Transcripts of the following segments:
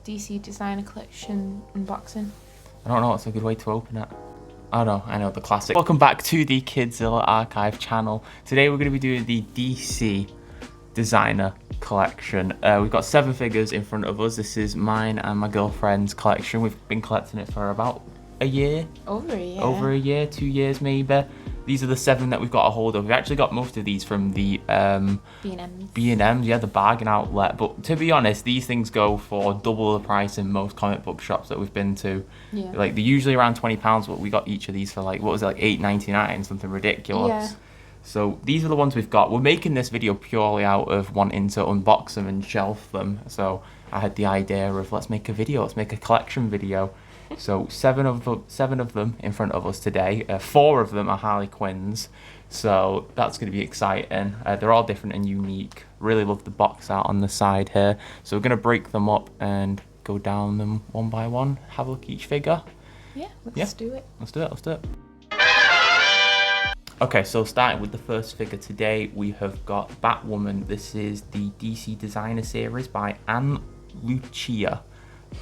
DC Designer Collection unboxing. I don't know what's a good way to open it. Oh no, I know, the classic. Welcome back to the Kidzilla Archive channel. Today we're going to be doing the DC Designer Collection. We've got 7 figures in front of us. This is mine and my girlfriend's collection. We've been collecting it for about a year. Over a year. Over a year, 2 years maybe. These are the 7 that we've got a hold of. We've actually got most of these from the B&M's, yeah, the bargain outlet. But to be honest, these things go for double the price in most comic book shops that we've been to. Yeah. Like, they're usually around £20, but we got each of these for like, what was it, like $8.99, something ridiculous. Yeah. So these are the ones we've got. We're making this video purely out of wanting to unbox them and shelf them. So I had the idea of, let's make a video, let's make a collection video. So 7 of them in front of us today. 4 of them are Harley Quinns, so that's going to be exciting. They're all different and unique. Really love the box art on the side here. So we're going to break them up and go down them one by one. Have a look at each figure. Yeah, let's do it. Let's do it. Okay, so starting with the first figure today, we have got Batwoman. This is the DC Designer Series by Ann Lucia,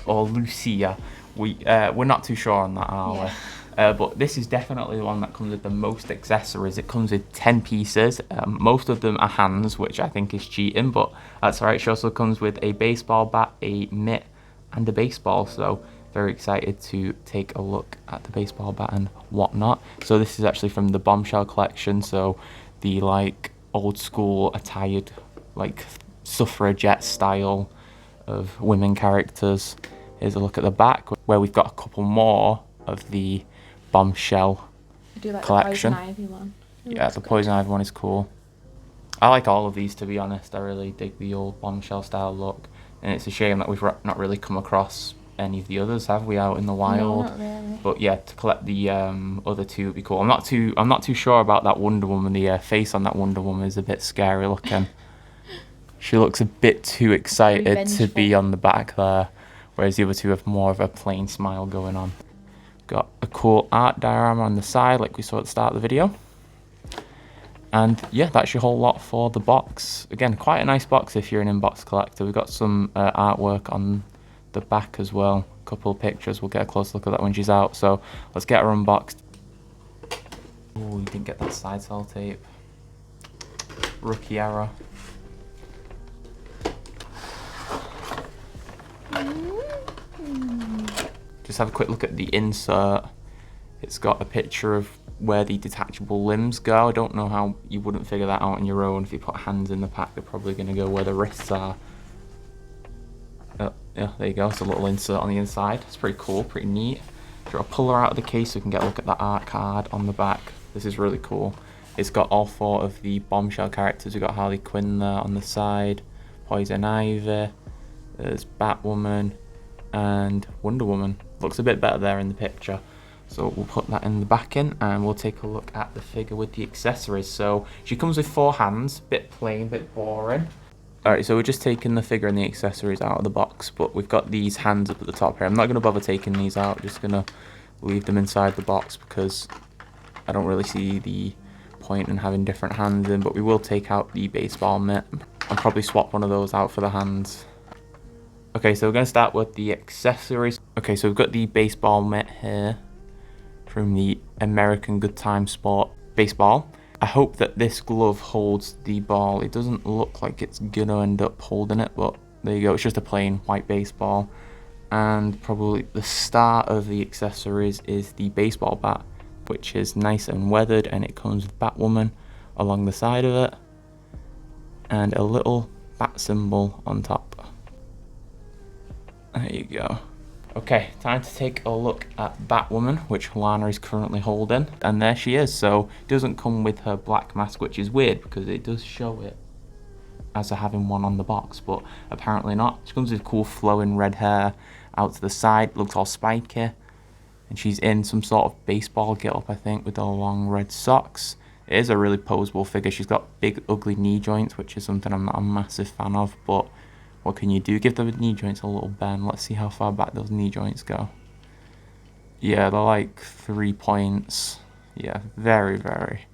or Lucia. We're not too sure on that, are we? But this is definitely the one that comes with the most accessories. It comes with 10 pieces. Most of them are hands, which I think is cheating, but that's alright. She also comes with a baseball bat, a mitt, and a baseball. So very excited to take a look at the baseball bat and whatnot. So this is actually from the Bombshell collection. So the like old school attired, like suffragette style of women characters. Here's a look at the back where we've got a couple more of the Bombshell collection. The Poison Ivy one. Yeah, the Poison Ivy one is cool. I like all of these, to be honest. I really dig the old Bombshell style look, and it's a shame that we've not really come across any of the others, have we, out in the wild? No, not really. But yeah, to collect the other 2 would be cool. I'm not too sure about that Wonder Woman. The face on that Wonder Woman is a bit scary looking. She looks a bit too excited to be on the back there, whereas the other 2 have more of a plain smile going on. Got a cool art diorama on the side like we saw at the start of the video. And yeah, that's your whole lot for the box. Again, quite a nice box if you're an inbox collector. We've got some artwork on the back as well. A couple of pictures. We'll get a close look at that when she's out. So let's get her unboxed. Oh, you didn't get that side cell tape. Rookie error. Just have a quick look at the insert. It's got a picture of where the detachable limbs go. I don't know how you wouldn't figure that out on your own. If you put hands in the pack, they're probably going to go where the wrists are. Yeah, there you go. It's a little insert on the inside. It's pretty cool, pretty neat. I'll pull her out of the case so we can get a look at the art card on the back. This is really cool. It's got all 4 of the Bombshell characters. We've got Harley Quinn there on the side, Poison Ivy, there's Batwoman, and Wonder Woman. Looks a bit better there in the picture. So we'll put that in the back in and we'll take a look at the figure with the accessories. So she comes with 4 hands, bit plain, bit boring. Alright, so we're just taking the figure and the accessories out of the box, but we've got these hands up at the top here. I'm not going to bother taking these out, just going to leave them inside the box because I don't really see the point in having different hands in, but we will take out the baseball mitt and probably swap one of those out for the hands. Okay, so we're going to start with the accessories. Okay, so we've got the baseball mitt here from the American Good Time Sport baseball. I hope that this glove holds the ball. It doesn't look like it's going to end up holding it, but there you go. It's just a plain white baseball. And probably the star of the accessories is the baseball bat, which is nice and weathered, and it comes with Batwoman along the side of it. And a little bat symbol on top. There you go. Okay, time to take a look at Batwoman, which Lana is currently holding. And there she is. So it doesn't come with her black mask, which is weird because it does show it as her having one on the box, but apparently not. She comes with cool flowing red hair out to the side, looks all spiky. And she's in some sort of baseball get-up, I think, with the long red socks. It is a really poseable figure. She's got big, ugly knee joints, which is something I'm not a massive fan of, but what can you do? Give the knee joints a little bend. Let's see how far back those knee joints go. Yeah, they're like 3 points. Yeah, very, very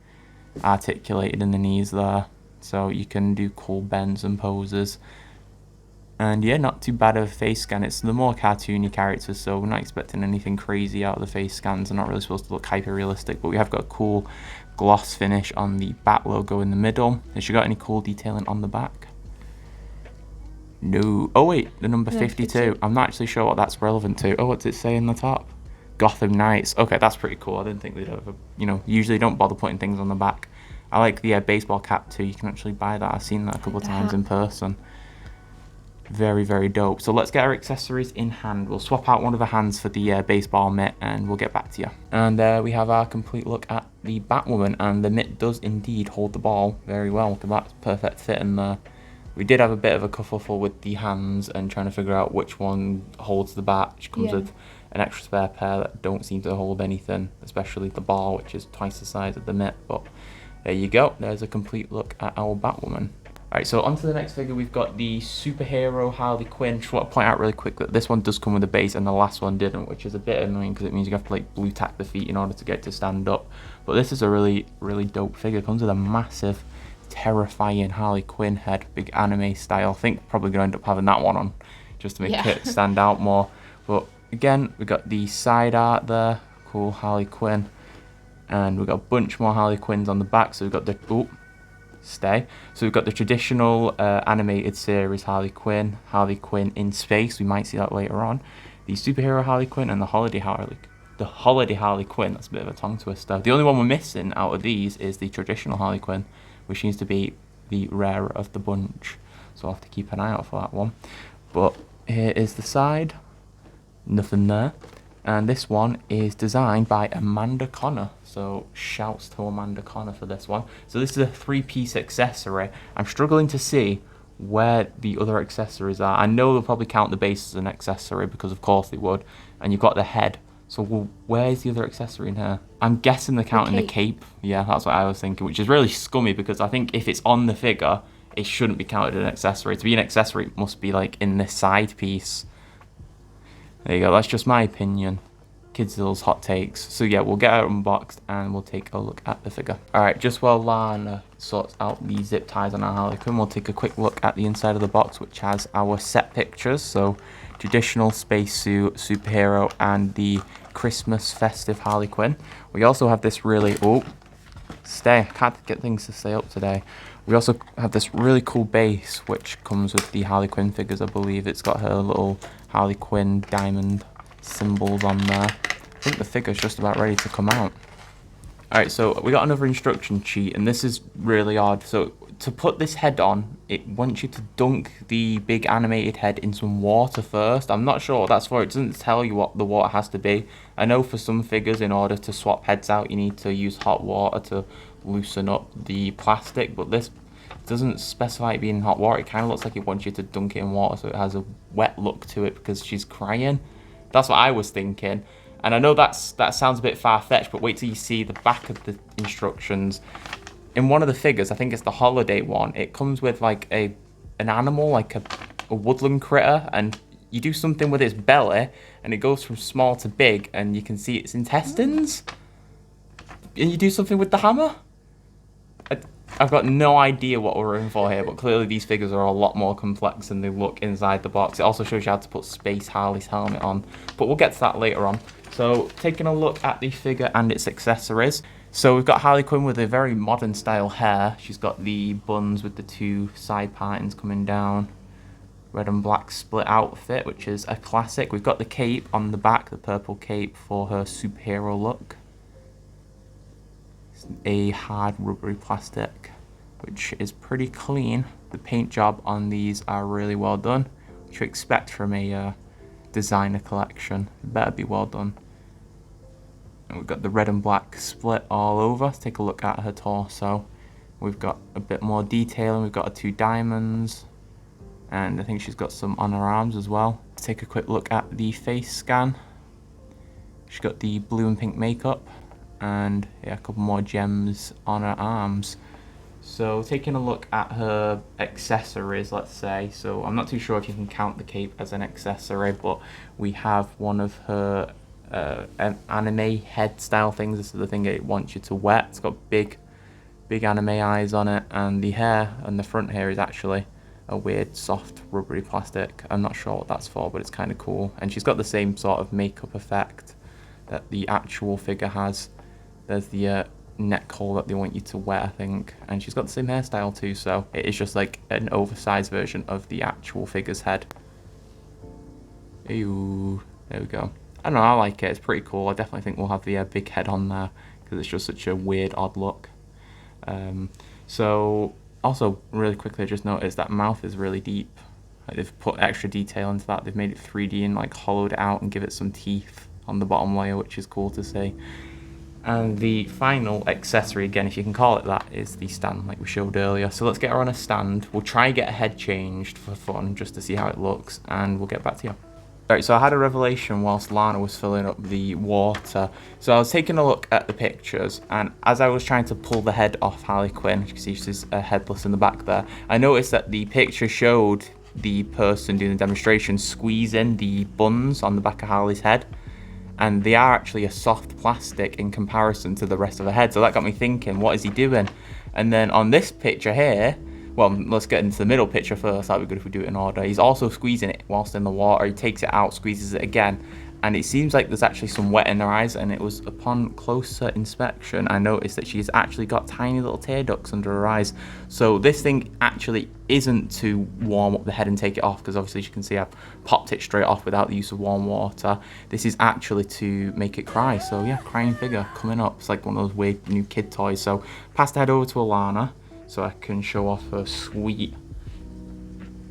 articulated in the knees there. So you can do cool bends and poses. And yeah, not too bad of a face scan. It's the more cartoony characters, so we're not expecting anything crazy out of the face scans. They're not really supposed to look hyper realistic, but we have got a cool gloss finish on the bat logo in the middle. Has she got any cool detailing on the back? No. Oh wait, the number 52. I'm not actually sure what that's relevant to. Oh, what's it say in the top? Gotham Knights. Okay, that's pretty cool. I didn't think they'd ever, usually don't bother putting things on the back. I like the baseball cap too. You can actually buy that. I've seen that a couple of times in person. Very, very dope. So let's get our accessories in hand. We'll swap out one of the hands for the baseball mitt and we'll get back to you. And we have our complete look at the Batwoman, and the mitt does indeed hold the ball very well. Look at that perfect fit in there. We did have a bit of a kerfuffle with the hands and trying to figure out which one holds the bat, which comes with an extra spare pair that don't seem to hold anything, especially the ball, which is twice the size of the mitt. But there you go. There's a complete look at our Batwoman. Alright, so on to the next figure, we've got the superhero Harley Quinn. Just want to point out really quick that this one does come with a base and the last one didn't, which is a bit annoying because it means you have to like blue tack the feet in order to get it to stand up. But this is a really, really dope figure. It comes with a massive, terrifying Harley Quinn head, big anime style. I think probably going to end up having that one on just to make it stand out more. But again, we got the side art there, cool Harley Quinn. And we've got a bunch more Harley Quinns on the back. So we've got the... So we've got the traditional animated series Harley Quinn in space. We might see that later on. The superhero Harley Quinn and the holiday Harley Quinn. That's a bit of a tongue twister. The only one we're missing out of these is the traditional Harley Quinn, which seems to be the rarer of the bunch. So I'll have to keep an eye out for that one. But here is the side. Nothing there. And this one is designed by Amanda Connor. So shouts to Amanda Connor for this one. So this is a 3-piece accessory. I'm struggling to see where the other accessories are. I know they'll probably count the base as an accessory because of course they would. And you've got the head. So where's the other accessory in here? I'm guessing they're counting the cape. Yeah, that's what I was thinking, which is really scummy because I think if it's on the figure, it shouldn't be counted as an accessory. To be an accessory, it must be like in this side piece. There you go, that's just my opinion. Kidzdill's hot takes. So yeah, we'll get it unboxed and we'll take a look at the figure. Alright, just while Lana sorts out the zip ties on our Harley Quinn, we'll take a quick look at the inside of the box, which has our set pictures. So traditional spacesuit, superhero, and the Christmas festive Harley Quinn. We also have this really... I can't get things to stay up today. We also have this really cool base, which comes with the Harley Quinn figures, I believe. It's got her little Harley Quinn diamond symbols on there. I think the figure's just about ready to come out. Alright, so we got another instruction sheet, and this is really odd. So to put this head on, it wants you to dunk the big animated head in some water first. I'm not sure what that's for. It doesn't tell you what the water has to be. I know for some figures, in order to swap heads out, you need to use hot water to loosen up the plastic, but this doesn't specify it being hot water. It kind of looks like it wants you to dunk it in water, so it has a wet look to it because she's crying. That's what I was thinking. And I know that sounds a bit far-fetched, but wait till you see the back of the instructions. In one of the figures, I think it's the holiday one, it comes with like an animal, like a woodland critter, and you do something with its belly, and it goes from small to big, and you can see its intestines. And you do something with the hammer. I've got no idea what we're in for here, but clearly these figures are a lot more complex than they look inside the box. It also shows you how to put Space Harley's helmet on, but we'll get to that later on. So, taking a look at the figure and its accessories. So we've got Harley Quinn with a very modern style hair. She's got the buns with the 2 side partings coming down. Red and black split outfit, which is a classic. We've got the cape on the back, the purple cape for her superhero look. It's a hard rubbery plastic, which is pretty clean. The paint job on these are really well done, which you expect from a designer collection. It better be well done. And we've got the red and black split all over. Let's take a look at her torso. We've got a bit more detailing. We've got her 2 diamonds. And I think she's got some on her arms as well. Let's take a quick look at the face scan. She's got the blue and pink makeup. And yeah, a couple more gems on her arms. So taking a look at her accessories, let's say. So I'm not too sure if you can count the cape as an accessory, but we have one of her anime head style things. This is the thing it wants you to wet. It's got big anime eyes on it, and the hair on the front here is actually a weird soft rubbery plastic. I'm not sure what that's for, but it's kind of cool. And she's got the same sort of makeup effect that the actual figure has. There's the neck hole that they want you to wear, I think, and she's got the same hairstyle too, so it is just like an oversized version of the actual figure's head. Ew, there we go. I don't know, I like it, it's pretty cool. I definitely think we'll have the big head on there because it's just such a weird, odd look. So also really quickly I just noticed that mouth is really deep. Like, they've put extra detail into that. They've made it 3D and like hollowed it out and give it some teeth on the bottom layer, which is cool to see. And the final accessory, again, if you can call it that, is the stand like we showed earlier. So let's get her on a stand. We'll try and get a head changed for fun, just to see how it looks, and we'll get back to you. Alright, so I had a revelation whilst Lana was filling up the water. So I was taking a look at the pictures, and as I was trying to pull the head off Harley Quinn, you can see she's headless in the back there, I noticed that the picture showed the person doing the demonstration squeezing the buns on the back of Harley's head. And they are actually a soft plastic in comparison to the rest of the head. So that got me thinking, what is he doing? And then on this picture here, well, let's get into the middle picture first. That'd be good if we do it in order. He's also squeezing it whilst in the water. He takes it out, squeezes it again. And it seems like there's actually some wet in her eyes. And it was upon closer inspection, I noticed that she's actually got tiny little tear ducts under her eyes. So this thing actually isn't to warm up the head and take it off, because obviously you can see I've popped it straight off without the use of warm water. This is actually to make it cry. So yeah, crying figure coming up. It's like one of those weird new kid toys. So pass the head over to Alana so I can show off her sweet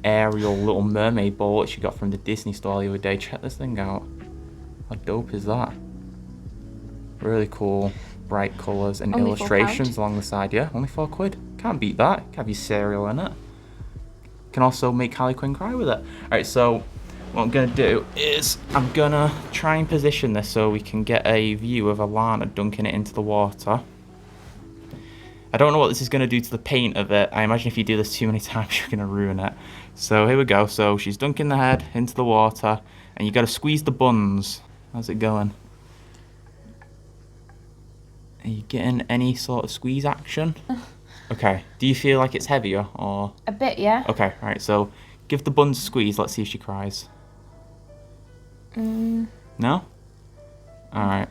Ariel Little Mermaid ball that she got from the Disney store the other day. Check this thing out. How dope is that? Really cool, bright colours and Only illustrations along the side. Yeah, only £4. Can't beat that. Can have your cereal in it. Can also make Harley Quinn cry with it. Alright, so what I'm going to do is I'm going to try and position this so we can get a view of Alana dunking it into the water. I don't know what this is going to do to the paint of it. I imagine if you do this too many times, you're going to ruin it. So here we go. So she's dunking the head into the water, and you got to squeeze the buns. How's it going? Are you getting any sort of squeeze action? Okay. Do you feel like it's heavier or? A bit, yeah. Okay. All right. So give the buns a squeeze. Let's see if she cries. No? All right.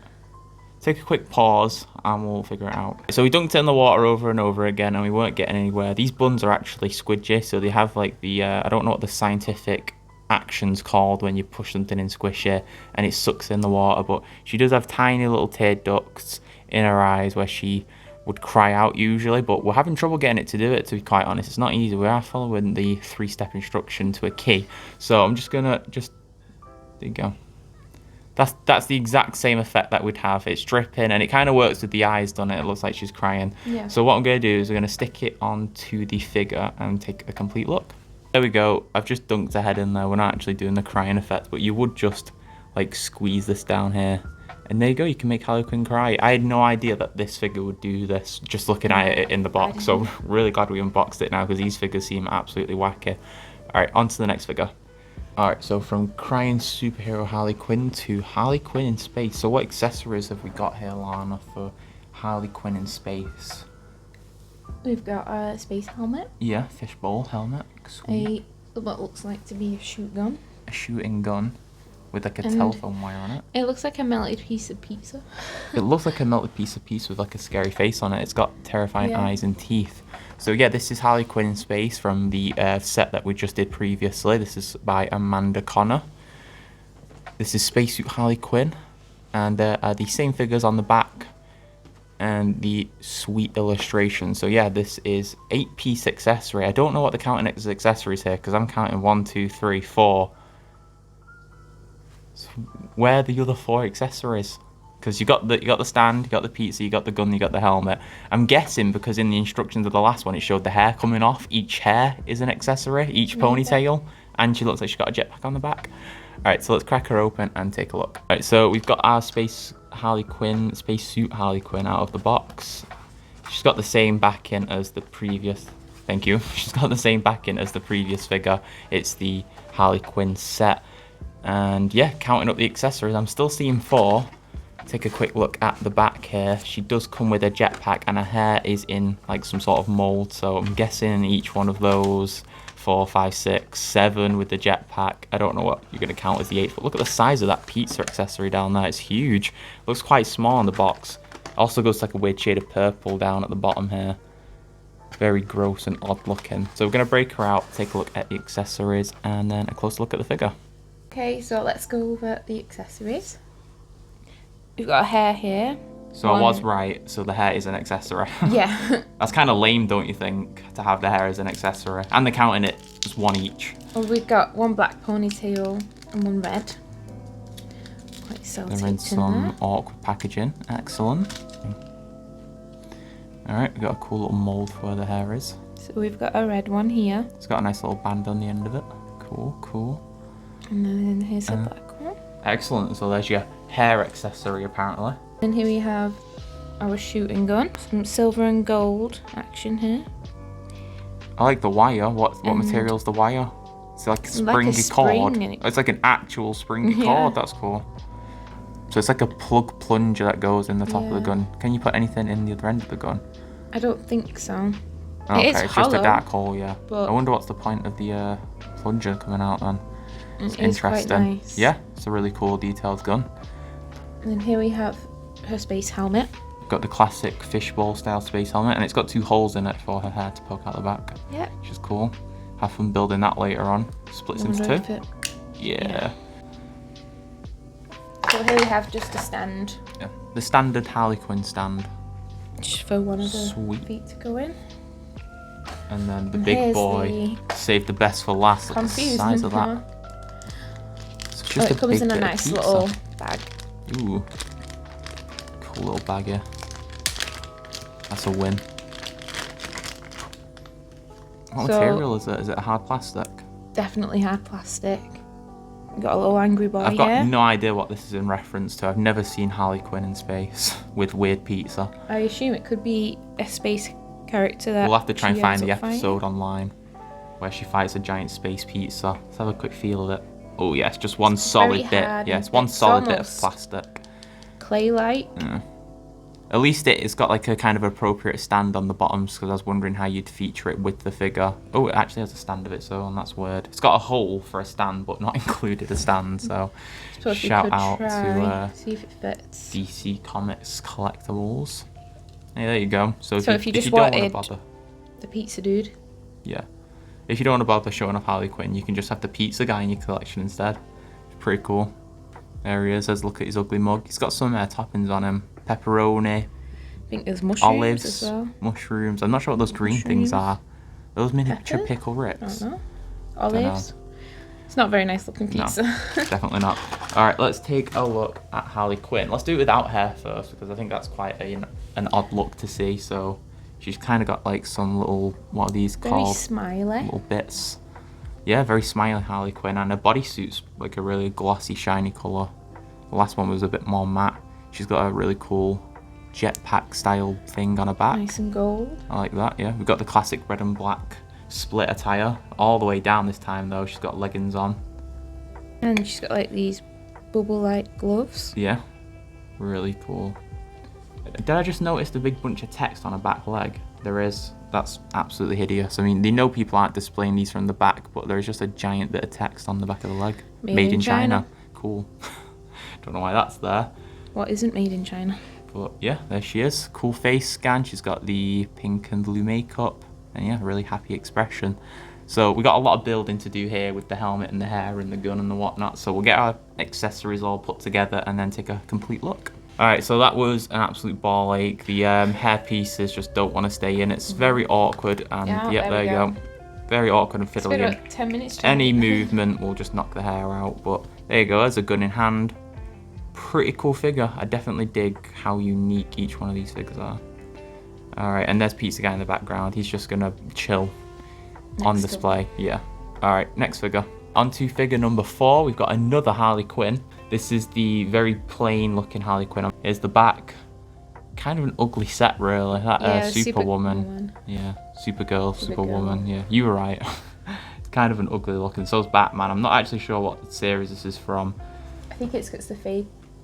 Take a quick pause and we'll figure it out. So we dunked it in the water over and over again and we weren't getting anywhere. These buns are actually squidgy, so they have like the, I don't know what the scientific action's called when you push something in squishy and it sucks in the water, but she does have tiny little tear ducts in her eyes where she would cry out usually, but we're having trouble getting it to do it, to be quite honest. It's not easy. We are following the 3-step instruction to a key. So I'm just gonna, there you go. That's the exact same effect that we'd have. It's dripping and it kind of works with the eyes, doesn't it? It looks like she's crying. Yeah. So what I'm going to do is we're going to stick it onto the figure and take a complete look. There we go. I've just dunked the head in there. We're not actually doing the crying effect, but you would just like squeeze this down here. And there you go. You can make Harley Quinn cry. I had no idea that this figure would do this just looking at it in the box. So really glad we unboxed it now because these figures seem absolutely wacky. All right, on to the next figure. Alright, so from crying superhero Harley Quinn to Harley Quinn in space. So what accessories have we got here, Lana, for Harley Quinn in space? We've got a space helmet. Yeah, fishbowl helmet. Sweet. What looks like to be a shoot gun. A shooting gun with like a And telephone wire on it. It looks like a melted piece of pizza. It looks like a melted piece of pizza with like a scary face on it. It's got terrifying eyes and teeth. So yeah, this is Harley Quinn in space from the set that we just did previously. This is by Amanda Connor. This is Spacesuit Harley Quinn. And there are the same figures on the back and the sweet illustration. So yeah, this is 8-piece accessory. I don't know what the counting is accessories here because I'm counting 1, 2, 3, 4. So where are the other 4 accessories? Because you got the stand, you got the pizza, you got the gun, you got the helmet. I'm guessing because in the instructions of the last one it showed the hair coming off. Each hair is an accessory, each ponytail, and she looks like she's got a jetpack on the back. Alright, so let's crack her open and take a look. Alright, so we've got our spacesuit Harley Quinn out of the box. She's got the same backing as the previous. Thank you. She's got the same backing as the previous figure. It's the Harley Quinn set. And yeah, counting up the accessories, I'm still seeing 4. Take a quick look at the back here. She does come with a jetpack and her hair is in like some sort of mold, so I'm guessing each one of those 4, 5, 6, 7 with the jetpack. I don't know what you're going to count as the 8th, but look at the size of that pizza accessory down there. It's huge. Looks quite small on the box. Also goes like a weird shade of purple down at the bottom here. Very gross and odd looking. So we're going to break her out, take a look at the accessories, and then a closer look at the figure. Okay, so let's go over the accessories. We've got a hair here. So I was right, so the hair is an accessory. Yeah. That's kind of lame, don't you think, to have the hair as an accessory? And they're counting it as one each. Well, we've got one black ponytail and one red. Quite They're in some awkward packaging. Excellent. Alright, we've got a cool little mould for where the hair is. So we've got a red one here. It's got a nice little band on the end of it. Cool, cool. And then here's a black one. Excellent. So there's your hair accessory, apparently. And here we have our shooting gun. Some silver and gold action here. I like the wire. What material's the wire? It's like a springy cord. It's like an actual springy cord. That's cool. So it's like a plug plunger that goes in the top of the gun. Can you put anything in the other end of the gun? I don't think so. Okay, it is it's hollow, just a dark hole, yeah. But I wonder what's the point of the plunger coming out then. It's interesting. Quite nice. Yeah, Yeah, it's a really cool detailed gun. And then here we have her space helmet. Got the classic fishbowl style space helmet, and it's got 2 holes in it for her hair to poke out the back. Yeah. Which is cool. Have fun building that later on. Splits into 2. Yeah. So here we have just a stand. Yeah. The standard Harley Quinn stand. Just for one of the Sweet. feet to go in. And then the And big here's boy. Saved the best for last. Look at the size of that. It's just it comes in a nice little bag. Ooh. Cool little bag here. That's a win. What material is it? Is it a hard plastic? Definitely hard plastic. We've got a little angry boy I've got here. no idea what this is in reference to. I've never seen Harley Quinn in space with weird pizza. I assume it could be a space character that We'll have to try and she find ends the up fighting. episode online where she fights a giant space pizza. Let's have a quick feel of it. Oh yeah, it's just one solid bit. Yeah, it's one solid bit of plastic. Clay-like. Yeah. At least it's got like a kind of appropriate stand on the bottoms, because I was wondering how you'd feature it with the figure. Oh, it actually has a stand of its own. That's weird. It's got a hole for a stand, but not included a stand. So shout out to see if it fits. DC Comics Collectibles. Yeah, there you go. So if you you just don't want to wanted bother, the pizza dude. yeah. If you don't want to bother showing off Harley Quinn, you can just have the pizza guy in your collection instead. It's pretty cool. There he is. Let's look at his ugly mug. He's got some toppings on him. Pepperoni. I think there's mushrooms Olives, as well. mushrooms. I'm not sure what those green things are. Those miniature Peppers? pickle I rips. don't know. Olives. It's not very nice looking pizza. No, definitely not. All right, let's take a look at Harley Quinn. Let's do it without hair first, because I think that's quite an odd look to see. So she's kind of got like some little, what are these Very called? smiley. Little bits. Yeah, very smiley Harley Quinn, and her bodysuit's like a really glossy, shiny colour. The last one was a bit more matte. She's got a really cool jetpack style thing on her back. Nice and gold. I like that, yeah. We've got the classic red and black split attire. All the way down this time though, she's got leggings on. And she's got like these bubble-like gloves. Yeah, really cool. Did I just notice the big bunch of text on her back leg? There is. That's absolutely hideous. I mean, they know people aren't displaying these from the back, but there's just a giant bit of text on the back of the leg. Made in China. Cool. Don't know why that's there. What isn't made in China? But yeah, there she is. Cool face scan. She's got the pink and blue makeup. And yeah, really happy expression. So we got a lot of building to do here with the helmet and the hair and the gun and the whatnot. So we'll get our accessories all put together and then take a complete look. Alright, so that was an absolute ball ache. The hair pieces just don't want to stay in. It's very awkward. And yeah, there you go. Very awkward and It's been fiddly. about 10 minutes. Any movement will just knock the hair out. But there you go. There's a gun in hand. Pretty cool figure. I definitely dig how unique each one of these figures are. Alright, and there's Pizza Guy in the background. He's just gonna chill on display. Yeah. Alright, next figure. On to figure number 4. We've got another Harley Quinn. This is the very plain looking Harley Quinn. Here's the back. Kind of an ugly set, really. That Superwoman. Yeah, Supergirl, Superwoman. Yeah, you were right. It's kind of an ugly looking. So's Batman. I'm not actually sure what series this is from. I think it's the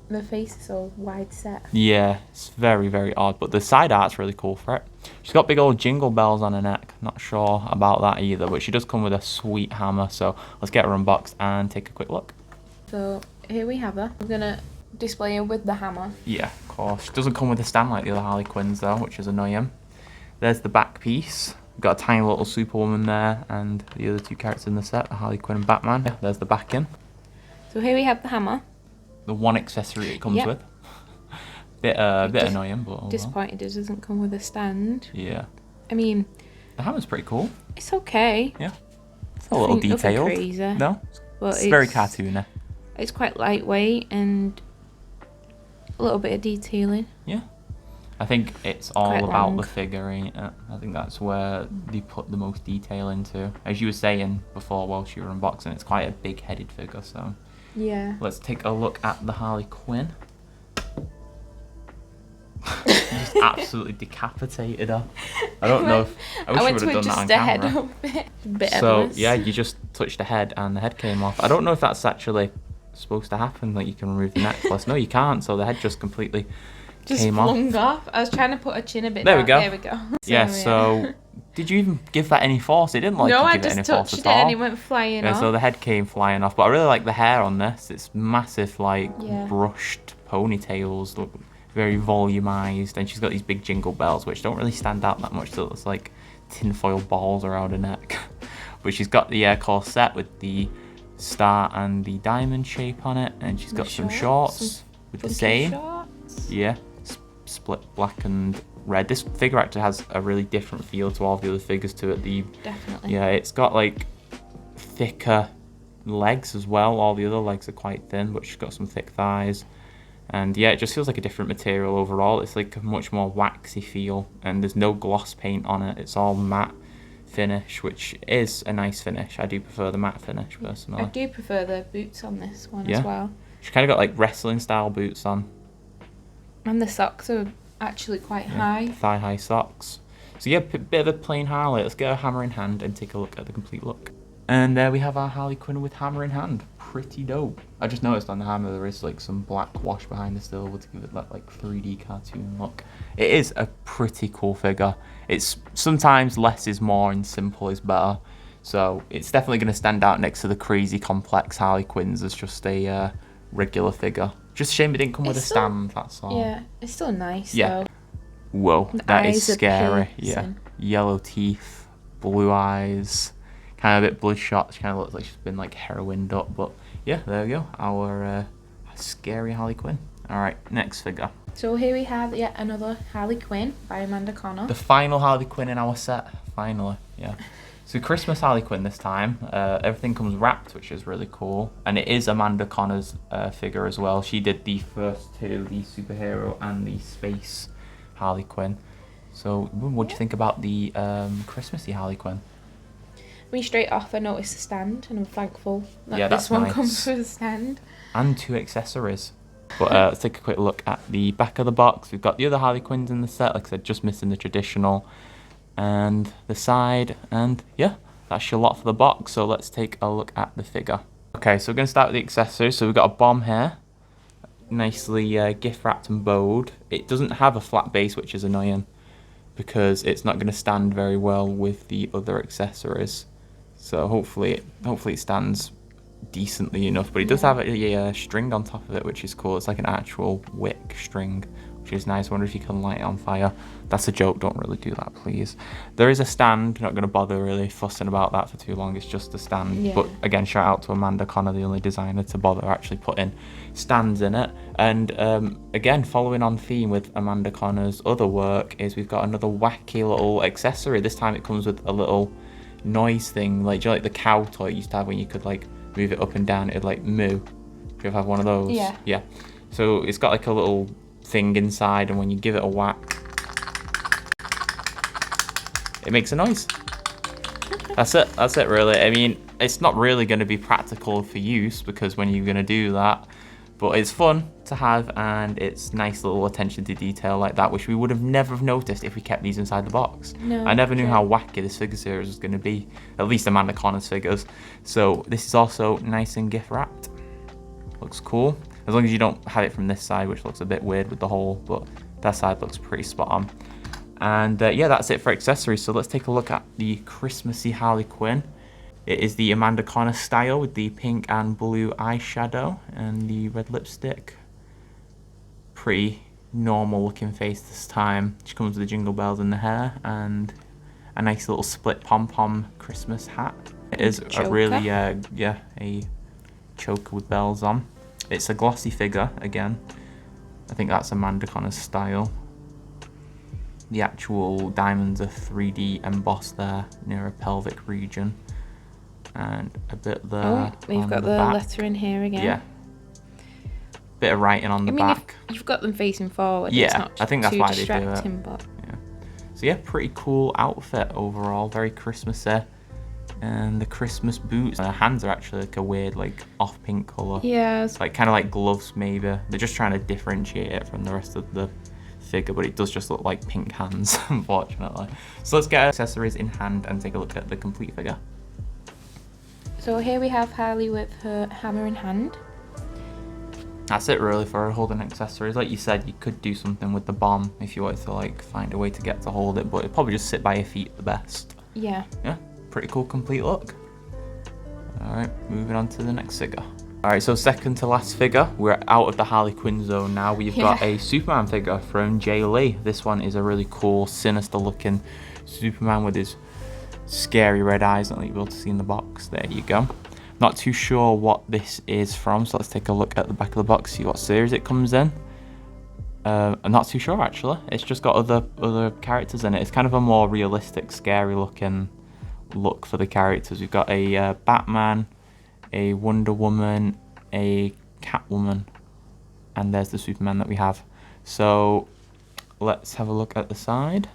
the face is so wide set. Yeah, it's very, very odd, but the side art's really cool for it. She's got big old jingle bells on her neck. Not sure about that either, but she does come with a sweet hammer, so let's get her unboxed and take a quick look. So here we have her. We're gonna display her with the hammer. Yeah, of course. She doesn't come with a stand like the other Harley Quinns though, which is annoying. There's the back piece. We've got a tiny little Superwoman there, and the other two characters in the set, Harley Quinn and Batman. Yeah, there's the backing. So here we have the hammer. The one accessory it comes Yep. with. Bit annoying, but oh well. Disappointed it doesn't come with a stand. Yeah. I mean, The hammer's pretty cool. it's okay. Yeah. It's a little Nothing detailed. crazy. No? But It's very cartoony. It's quite lightweight and a little bit of detailing. Yeah. I think it's all Quite about long. the figure, ain't it? I think that's where they put the most detail into. As you were saying before whilst you were unboxing, it's quite a big-headed figure, so... Yeah. Let's take a look at the Harley Quinn. Just absolutely decapitated her. I don't know if... I wish you would have done that on camera. A bit So, endless. yeah, you just touched the head and the head came off. I don't know if that's actually supposed to happen, like you can remove the necklace. No, you can't, so the head just completely Just came off. flung off. I was trying to put her chin a bit There we down. go. There we go. Yeah, so... Did you even give that any force? It didn't like no, you I give it just any force touched at it all. and it went flying Yeah, off. so the head came flying off. But I really like the hair on this. It's massive, like, Yeah. brushed ponytails. Look very volumized. And she's got these big jingle bells, which don't really stand out that much. So it's like tinfoil balls around her neck. But she's got the corset with the star and the diamond shape on it. And she's got some shorts with the Funky same. shorts. Yeah, split black and red. This figure actually has a really different feel to all the other figures to it. Definitely. Yeah, it's got like thicker legs as well. All the other legs are quite thin, but she's got some thick thighs. And yeah, it just feels like a different material overall. It's like a much more waxy feel, and there's no gloss paint on it. It's all matte finish, which is a nice finish. I do prefer the matte finish personally. I do prefer the boots on this one Yeah. as well. She's kind of got like wrestling style boots on. And the socks are actually quite high. Thigh high socks. So yeah, bit of a plain Harley. Let's get a hammer in hand and take a look at the complete look. And there we have our Harley Quinn with hammer in hand. Pretty dope. I just noticed on the hammer there is like some black wash behind the silver to give it that like 3D cartoon look. It is a pretty cool figure. It's sometimes less is more and simple is better. So it's definitely going to stand out next to the crazy complex Harley Quinns as just a regular figure. Just a shame it didn't come with a It's still- stand, that's all. Yeah, it's still nice Yeah. though. Whoa, The that is eyes are scary. Yeah. piercing. Yellow teeth, blue eyes, kind of a bit bloodshot. She kind of looks like she's been like heroined up. But yeah, there we go. Our scary Harley Quinn. All right, next figure. So here we have yet another Harley Quinn by Amanda Connor. The final Harley Quinn in our set. Finally, yeah. So Christmas Harley Quinn this time. Everything comes wrapped, which is really cool. And it is Amanda Connor's figure as well. She did the first two, the superhero and the space Harley Quinn. So what do you think about the Christmassy Harley Quinn? I mean, straight off I noticed the stand and I'm thankful that Yeah, this that's one nice. comes with a stand. And two accessories. But let's take a quick look at the back of the box. We've got the other Harley Quinns in the set, like I said, just missing the traditional. And the side, and yeah, that's your lot for the box. So let's take a look at the figure. Okay, so we're going to start with the accessories. So we've got a bomb here, nicely gift wrapped and bowed. It doesn't have a flat base, which is annoying because it's not going to stand very well with the other accessories. So hopefully it stands decently enough. But it does have a string on top of it, which is cool. It's like an actual wick string, which is nice. I wonder if you can light it on fire. That's a joke, don't really do that, please. There is a stand, not going to bother really fussing about that for too long, it's just a stand. Yeah. But again, shout out to Amanda Connor, the only designer to bother actually putting stands in it. And again, following on theme with Amanda Connor's other work, is we've got another wacky little accessory. This time it comes with a little noise thing, like, do you know, like the cow toy you used to have when you could like move it up and down, it'd like moo. Do you ever have one of those? Yeah. Yeah. So it's got like a little thing inside, and when you give it a whack, it makes a noise. That's it really. I mean, it's not really going to be practical for use because when you're going to do that, but it's fun to have, and it's nice little attention to detail like that, which we would have never have noticed if we kept these inside the box. No, I never knew true. how wacky this figure series was going to be, at least Amanda Connor's figures. So this is also nice and gift wrapped. Looks cool. As long as you don't have it from this side, which looks a bit weird with the hole, but that side looks pretty spot on. And yeah, that's it for accessories. So let's take a look at the Christmassy Harley Quinn. It is the Amanda Conner style with the pink and blue eyeshadow and the red lipstick. Pretty normal looking face this time. She comes with the jingle bells in the hair and a nice little split pom-pom Christmas hat. It is a really, yeah, a choker with bells on. It's a glossy figure again. I think that's Amanda Conner's style. The actual diamonds are 3D embossed there near her pelvic region. And a bit there. Oh, we've got the lettering here again. Yeah. Bit of writing on the back. You've got them facing forward. Yeah, it's not I think that's why they do it. But... yeah. So yeah, pretty cool outfit overall. Very Christmassy. And the Christmas boots. Her hands are actually like a weird, like off pink colour. Yeah. It's like kind of like gloves maybe. They're just trying to differentiate it from the rest of the figure, but it does just look like pink hands, unfortunately. So let's get accessories in hand and take a look at the complete figure. So here we have Harley with her hammer in hand. That's it really for her holding accessories. Like you said, you could do something with the bomb if you wanted to like find a way to get to hold it, but it'd probably just sit by your feet the best. Yeah. Yeah, pretty cool complete look. Alright, moving on to the next figure. Alright, so second to last figure, we're out of the Harley Quinn zone now. We've got a Superman figure from Jay Lee. This one is a really cool, sinister looking Superman with his scary red eyes that you'll be able to see in the box. There you go. Not too sure what this is from, so let's take a look at the back of the box, see what series it comes in. I'm not too sure actually. It's just got other characters in it. It's kind of a more realistic, scary looking look for the characters. We've got a Batman, a Wonder Woman, a Catwoman, and there's the Superman that we have. So let's have a look at the side.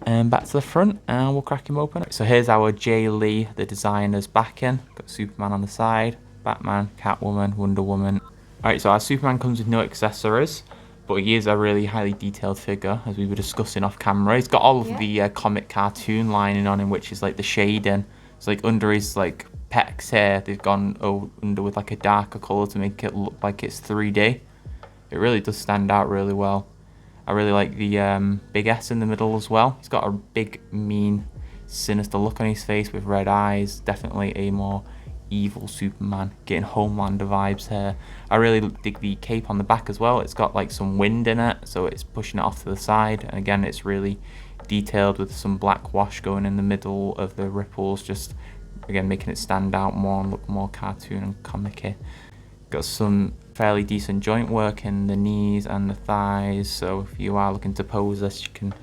And back to the front, and we'll crack him open. So here's our Jay Lee, the designer's backing. Got Superman on the side, Batman, Catwoman, Wonder Woman. Alright, so our Superman comes with no accessories, but he is a really highly detailed figure, as we were discussing off camera. He's got all of the comic cartoon lining on him, which is like the shading. So like under his like pecs here, they've gone under with like a darker colour to make it look like it's 3D. It really does stand out really well. I really like the big S in the middle as well. He's got a big, mean, sinister look on his face with red eyes. Definitely a more evil Superman, getting Homelander vibes here. I really dig the cape on the back as well. It's got like some wind in it, so it's pushing it off to the side. And again, it's really detailed with some black wash going in the middle of the ripples, just again making it stand out more and look more cartoon and comic-y. Got some fairly decent joint work in the knees and the thighs, so if you are looking to pose this, you can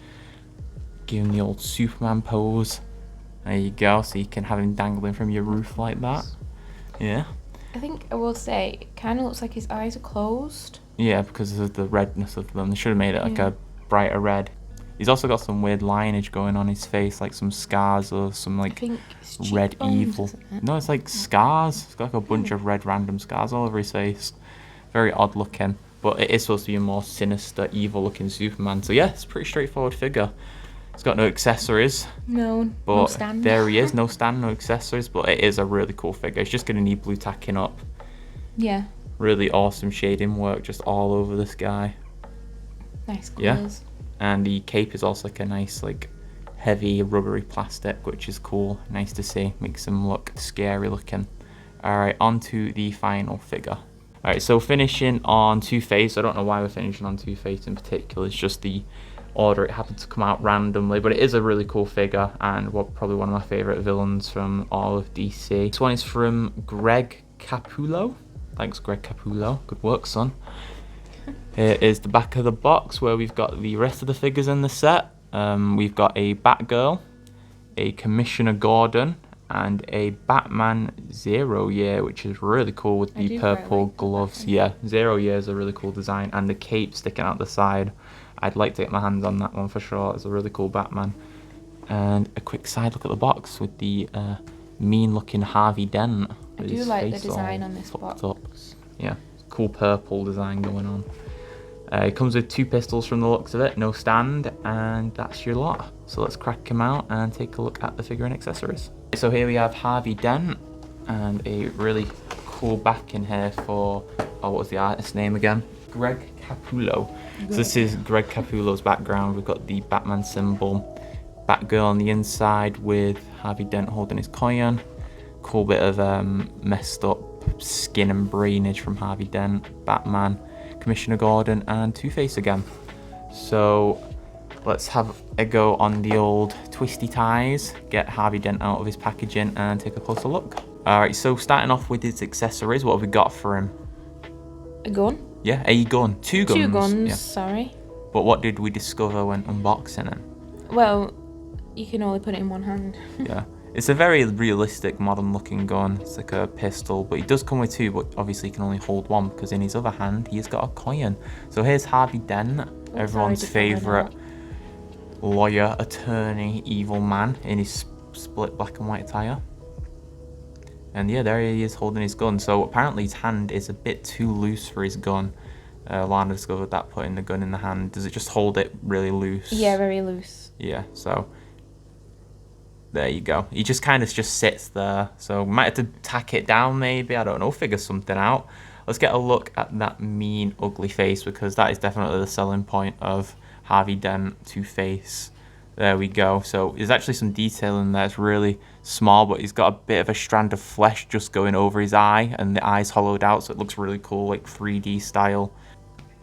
give him the old Superman pose. There you go, so you can have him dangling from your roof like that. Yeah. I think I will say, it kind of looks like his eyes are closed. Yeah, because of the redness of them. They should have made it like a brighter red. He's also got some weird lineage going on his face, like some scars or some like red evil. No, it's like scars. It's got like a bunch of red random scars all over his face. Very odd looking, but it is supposed to be a more sinister, evil looking Superman. So yeah, it's a pretty straightforward figure. It's got no accessories. No stand. There he is, no stand, no accessories, but it is a really cool figure. It's just going to need blue tacking up. Yeah. Really awesome shading work just all over this guy. Nice colours. Yeah. And the cape is also like a nice, like, heavy, rubbery plastic, which is cool. Nice to see. Makes him look scary looking. Alright, on to the final figure. Alright, so finishing on Two-Face. I don't know why we're finishing on Two-Face in particular. It's just the order. It happened to come out randomly, but it is a really cool figure and probably one of my favourite villains from all of DC. This one is from Greg Capullo. Thanks, Greg Capullo. Good work, son. Here is the back of the box where we've got the rest of the figures in the set. We've got a Batgirl, a Commissioner Gordon, and a Batman 0 Year, which is really cool with the purple gloves. Yeah, 0 Year is a really cool design, and the cape sticking out the side. I'd like to get my hands on that one for sure. It's a really cool Batman. And a quick side look at the box with the mean-looking Harvey Dent. I do like the design on this box. Up. Yeah, cool purple design going on. It comes with 2 pistols from the looks of it, no stand, and that's your lot. So let's crack him out and take a look at the figure and accessories. So here we have Harvey Dent, and a really cool backing here for, oh, what was the artist's name again? Greg Capullo. So this is Greg Capullo's background. We've got the Batman symbol, Batgirl on the inside with Harvey Dent holding his coin. Cool bit of messed up skin and brainage from Harvey Dent, Batman, Commissioner Gordon, and Two-Face again. So let's have a go on the old twisty ties, get Harvey Dent out of his packaging and take a closer look. Alright, so starting off with his accessories, what have we got for him? A gun? Yeah, a gun. Two guns. 2 guns, Yeah. sorry. But what did we discover when unboxing it? Well, you can only put it in one hand. Yeah. It's a very realistic, modern looking gun. It's like a pistol, but he does come with 2, but obviously he can only hold 1 because in his other hand, he's got a coin. So here's Harvey Dent, everyone's favourite lawyer, attorney, evil man in his split black and white attire. And yeah, there he is holding his gun. So apparently his hand is a bit too loose for his gun. Lana discovered that putting the gun in the hand. Does it just hold it really loose? Yeah, very loose. Yeah, so there you go. He just kind of just sits there. So might have to tack it down maybe. I don't know, figure something out. Let's get a look at that mean, ugly face because that is definitely the selling point of Harvey Dent, Two-Face. There we go. So there's actually some detail in there. It's really small, but he's got a bit of a strand of flesh just going over his eye, and the eye's hollowed out, so it looks really cool, like 3D style.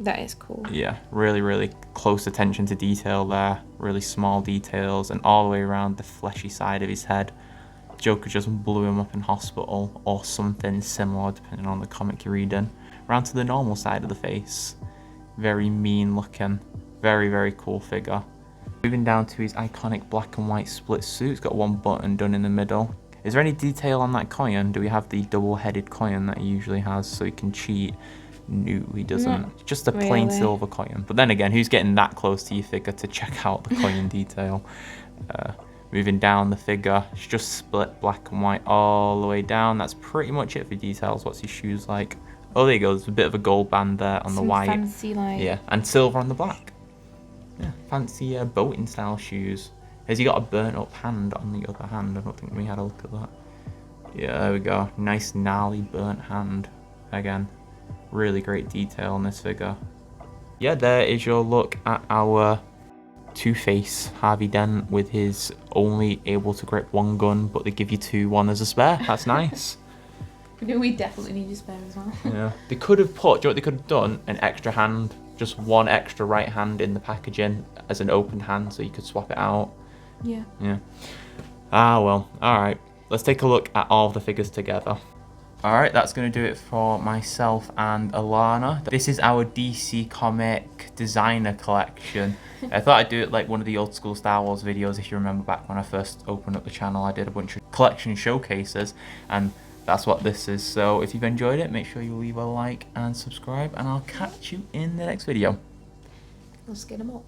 That is cool. Yeah, really, really close attention to detail there. Really small details, and all the way around the fleshy side of his head. Joker just blew him up in hospital, or something similar, depending on the comic you're reading. Around to the normal side of the face. Very mean looking. Very, very cool figure. Moving down to his iconic black and white split suit. It's got 1 button done in the middle. Is there any detail on that coin? Do we have the double-headed coin that he usually has so he can cheat? No, he doesn't. Not just a plain really. silver coin. But then again, who's getting that close to your figure to check out the coin detail? Moving down the figure, it's just split black and white all the way down. That's pretty much it for details. What's his shoes like? Oh, there you go. There's a bit of a gold band there on the white. Fancy, like... Yeah, and silver on the black. Yeah, fancy boating style shoes. Has he got a burnt up hand on the other hand? I don't think we had a look at that. Yeah, there we go. Nice gnarly burnt hand. Again, really great detail on this figure. Yeah, there is your look at our Two-Face Harvey Dent with his only able to grip 1 gun, but they give you 2, 1 as a spare. That's nice. We definitely need a spare as well. Yeah, they could have put, do you know what they could have done? An extra hand, just 1 extra right hand in the packaging as an open hand so you could swap it out. Yeah. Yeah. Ah, well, alright. Let's take a look at all of the figures together. Alright, that's going to do it for myself and Alana. This is our DC Comic designer collection. I thought I'd do it like one of the old school Star Wars videos. If you remember back when I first opened up the channel, I did a bunch of collection showcases, and that's what this is. So if you've enjoyed it, make sure you leave a like and subscribe, and I'll catch you in the next video. Let's get them up.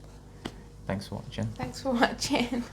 Thanks for watching. Thanks for watching.